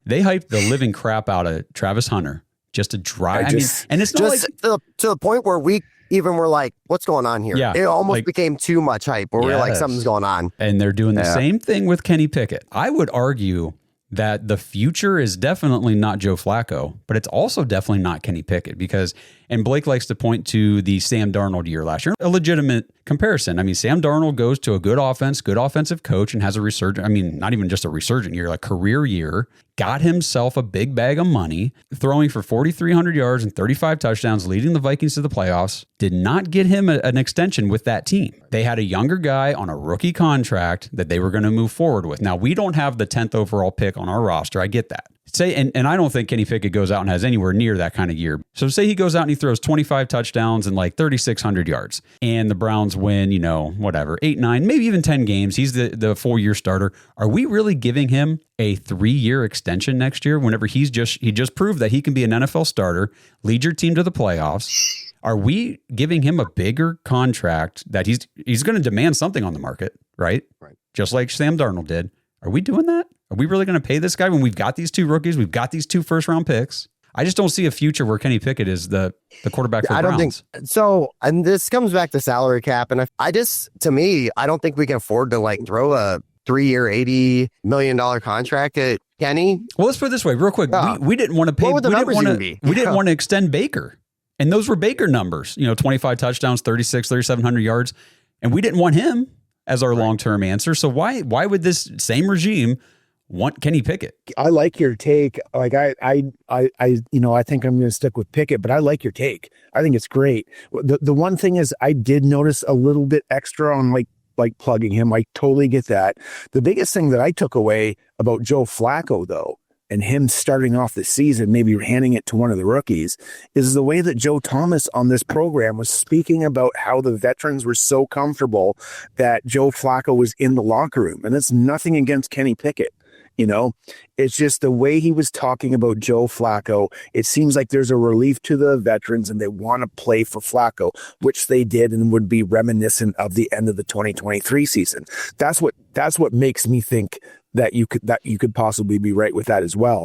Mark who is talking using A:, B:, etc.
A: They hyped the living crap out of Travis Hunter just to drive. And it's not
B: just to the point where we even were like, what's going on here?
A: Yeah,
B: it almost became too much hype where we were like, something's going on.
A: And they're doing the same thing with Kenny Pickett. I would argue that the future is definitely not Joe Flacco, but it's also definitely not Kenny Pickett and Blake likes to point to the Sam Darnold year last year, a legitimate comparison. I mean, Sam Darnold goes to a good offense, good offensive coach, and has a resurgent, not even just a resurgent year, like career year, got himself a big bag of money, throwing for 4,300 yards and 35 touchdowns, leading the Vikings to the playoffs, did not get him an extension with that team. They had a younger guy on a rookie contract that they were going to move forward with. Now, we don't have the 10th overall pick on our roster. I get that. And I don't think Kenny Pickett goes out and has anywhere near that kind of year. So say he goes out and he throws 25 touchdowns and like 3,600 yards and the Browns win, 8, 9, maybe even 10 games. He's the 4-year starter. Are we really giving him a 3-year extension next year whenever he just proved that he can be an NFL starter, lead your team to the playoffs? Are we giving him a bigger contract that he's going to demand something on the market, right? Right. Just like Sam Darnold did. Are we doing that? Are we really going to pay this guy when we've got these 2 rookies? We've got these 2 first-round picks. I just don't see a future where Kenny Pickett is the quarterback for the Browns.
B: I don't think so. And this comes back to salary cap. And I don't think we can afford to throw a 3-year, $80 million contract at Kenny.
A: Well, let's put it this way real quick. We didn't want to pay.
B: What would the numbers even be?
A: We didn't want to extend Baker. And those were Baker numbers, 25 touchdowns, 3,700 yards. And we didn't want him as our long-term answer. So why would this same regime want Kenny Pickett?
C: I like your take. Like I think I'm going to stick with Pickett, but I like your take. I think it's great. The one thing is I did notice a little bit extra on like plugging him. I totally get that. The biggest thing that I took away about Joe Flacco though, and him starting off the season, maybe handing it to one of the rookies, is the way that Joe Thomas on this program was speaking about how the veterans were so comfortable that Joe Flacco was in the locker room. And it's nothing against Kenny Pickett. It's just the way he was talking about Joe Flacco. It seems like there's a relief to the veterans and they want to play for Flacco, which they did and would be reminiscent of the end of the 2023 season. That's what makes me think that you could possibly be right with that as well.